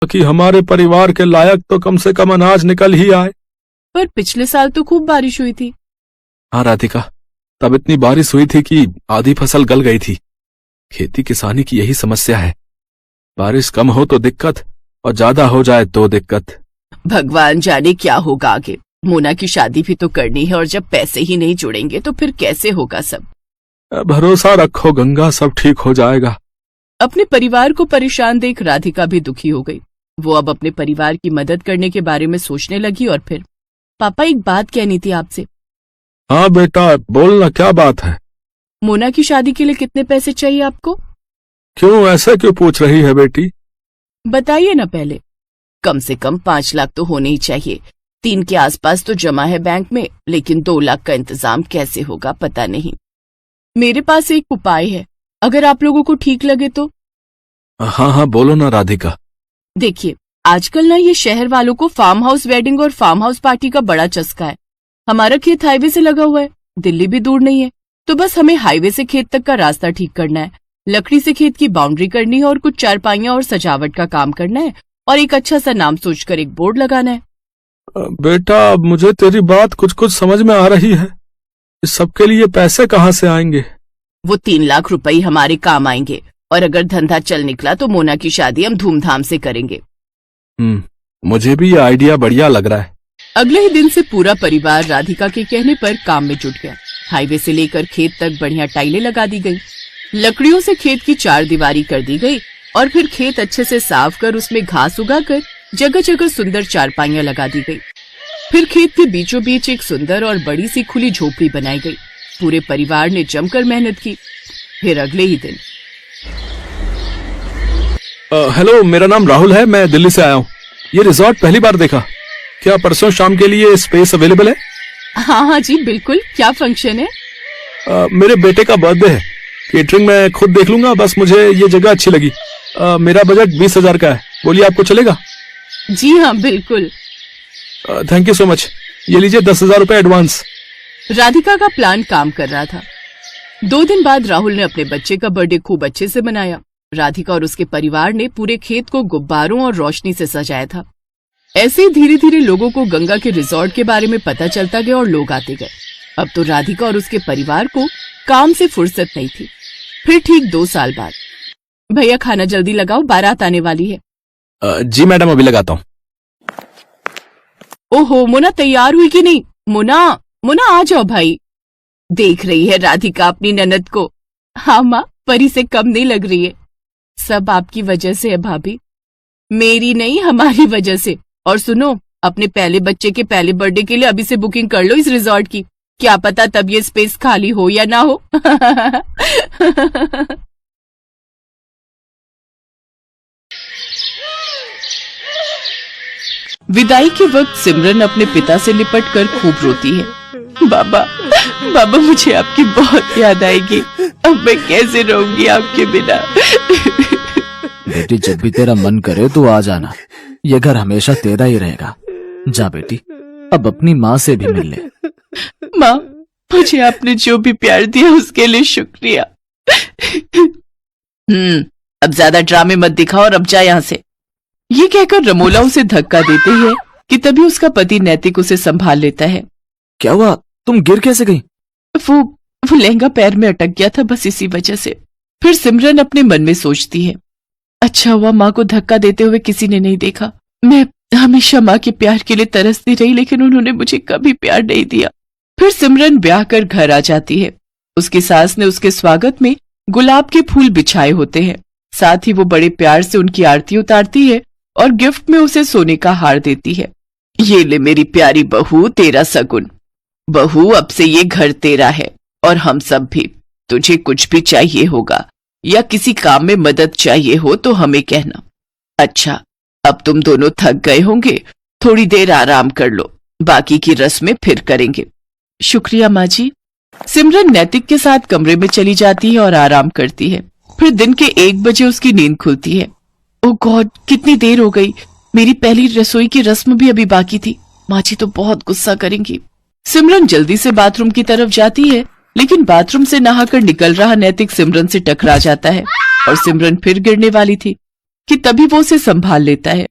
कि हमारे परिवार के लायक तो कम से कम अनाज निकल ही आए। पर पिछले साल तो खूब बारिश हुई थी। हाँ राधिका, तब इतनी बारिश हुई थी कि आधी फसल गल गई थी। खेती किसानी की यही समस्या है, बारिश कम हो तो दिक्कत और ज्यादा हो जाए तो दिक्कत। भगवान जाने क्या होगा आगे। मोना की शादी भी तो करनी है और जब पैसे ही नहीं जुड़ेंगे तो फिर कैसे होगा सब। भरोसा रखो गंगा, सब ठीक हो जाएगा। अपने परिवार को परेशान देख राधिका भी दुखी हो गई। वो अब अपने परिवार की मदद करने के बारे में सोचने लगी और फिर, पापा एक बात कहनी थी आपसे। हाँ बेटा बोलना, क्या बात है? मोना की शादी के लिए कितने पैसे चाहिए आपको? क्यों, ऐसे क्यों पूछ रही है बेटी? बताइए ना पहले। कम से कम 5 लाख तो होने ही चाहिए। 3 के आसपास तो जमा है बैंक में, लेकिन 2 लाख का इंतजाम कैसे होगा पता नहीं। मेरे पास एक उपाय है, अगर आप लोगों को ठीक लगे तो। हाँ हाँ बोलो ना राधिका। देखिए, आजकल ना ये शहर वालों को फार्म हाउस वेडिंग और फार्म हाउस पार्टी का बड़ा चस्का है। हमारा खेत हाईवे से लगा हुआ है, दिल्ली भी दूर नहीं है, तो बस हमें हाईवे से खेत तक का रास्ता ठीक करना है, लकड़ी से खेत की बाउंड्री करनी है और कुछ चारपाइयां और सजावट का काम करना है और एक अच्छा सा नाम सोचकर एक बोर्ड लगाना है। बेटा मुझे तेरी बात कुछ कुछ समझ में आ रही है, इस सबके लिए पैसे कहाँ से आएंगे? वो 3 लाख रुपए हमारे काम आएंगे और अगर धंधा चल निकला तो मोना की शादी हम धूमधाम से करेंगे। मुझे भी ये आइडिया बढ़िया लग रहा है। अगले ही दिन से पूरा परिवार राधिका के कहने पर काम में जुट गया। हाईवे से लेकर खेत तक बढ़िया टाइलें लगा दी गई, लकड़ियों से खेत की 4 दीवारी कर दी गई और फिर खेत अच्छे से साफ कर उसमें घास उगाकर जगह जगह सुंदर चारपाइयां लगा दी गई। फिर खेत के बीचों बीच एक सुंदर और बड़ी सी खुली झोपड़ी बनाई गई। पूरे परिवार ने जमकर मेहनत की। फिर अगले ही दिन, हेलो, मेरा नाम राहुल है, मैं दिल्ली से आया हूँ। ये रिजॉर्ट पहली बार देखा, क्या परसों शाम के लिए स्पेस अवेलेबल है? हाँ जी बिल्कुल। क्या फंक्शन है? मेरे बेटे का बर्थडे है, केटरिंग मैं खुद देख लूंगा, बस मुझे ये जगह अच्छी लगी। मेरा बजट 20,000 का है, बोलिए आपको चलेगा? जी हाँ बिल्कुल। थैंक यू सो मच, ये लीजिए 10,000 रुपए एडवांस। राधिका का प्लान काम कर रहा था। 2 दिन बाद राहुल ने अपने बच्चे का बर्थडे खूब अच्छे से मनाया। राधिका और उसके परिवार ने पूरे खेत को गुब्बारों और रोशनी से सजाया था। ऐसे ही धीरे धीरे लोगों को गंगा के रिजॉर्ट के बारे में पता चलता गया और लोग आते गए। अब तो राधिका और उसके परिवार को काम से फुर्सत नहीं थी। फिर ठीक 2 साल बाद, भैया खाना जल्दी लगाओ, बारात आने वाली है। जी मैडम, अभी लगाता हूँ। ओहो, मोना तैयार हुई कि नहीं? मोना मोना आ जाओ भाई। देख रही है राधिका अपनी ननद को? हाँ माँ, परी से कम नहीं लग रही है। सब आपकी वजह से है भाभी, मेरी नहीं हमारी वजह से। और सुनो, अपने पहले बच्चे के पहले बर्थडे के लिए अभी से बुकिंग कर लो इस रिजॉर्ट की, क्या पता तब ये स्पेस खाली हो या ना हो। विदाई के वक्त सिमरन अपने पिता से लिपट कर खूब रोती है। बाबा बाबा, मुझे आपकी बहुत याद आएगी, अब मैं कैसे रहूंगी आपके बिना। बेटी, जब भी तेरा मन करे तो आ जाना, ये घर हमेशा तेरा ही रहेगा। जा बेटी, अब अपनी माँ से भी मिल ले। माँ, मुझे आपने जो भी प्यार दिया उसके लिए शुक्रिया। अब ज्यादा ड्रामे मत दिखाओ और अब जा यहाँ से। ये कहकर रमोला उसे धक्का देते है कि तभी उसका पति नैतिक उसे संभाल लेता है। क्या हुआ, तुम गिर कैसे गई? वो लहंगा पैर में अटक गया था, बस इसी वजह से। फिर सिमरन अपने मन में सोचती है, अच्छा हुआ माँ को धक्का देते हुए किसी ने नहीं देखा। मैं हमेशा माँ के प्यार के लिए तरसती रही, लेकिन उन्होंने मुझे कभी प्यार नहीं दिया। फिर सिमरन ब्याह कर घर आ जाती है। उसकी सास ने उसके स्वागत में गुलाब के फूल बिछाए होते हैं। साथ ही वो बड़े प्यार से उनकी आरती उतारती है और गिफ्ट में उसे सोने का हार देती है। ये ले मेरी प्यारी बहू, तेरा सगुन। बहू, अब से ये घर तेरा है और हम सब भी। तुझे कुछ भी चाहिए होगा या किसी काम में मदद चाहिए हो तो हमें कहना। अच्छा, अब तुम दोनों थक गए होंगे, थोड़ी देर आराम कर लो, बाकी की रस्में फिर करेंगे। शुक्रिया माँ जी। सिमरन नैतिक के साथ कमरे में चली जाती है और आराम करती है। फिर दिन के 1 बजे उसकी नींद खुलती है। ओह गॉड, कितनी देर हो गई, मेरी पहली रसोई की रस्म भी अभी बाकी थी। माँ जी तो बहुत गुस्सा करेंगी। सिमरन जल्दी से बाथरूम की तरफ जाती है, लेकिन बाथरूम से नहाकर निकल रहा नैतिक सिमरन से टकरा जाता है और सिमरन फिर गिरने वाली थी कि तभी वो उसे संभाल लेता है।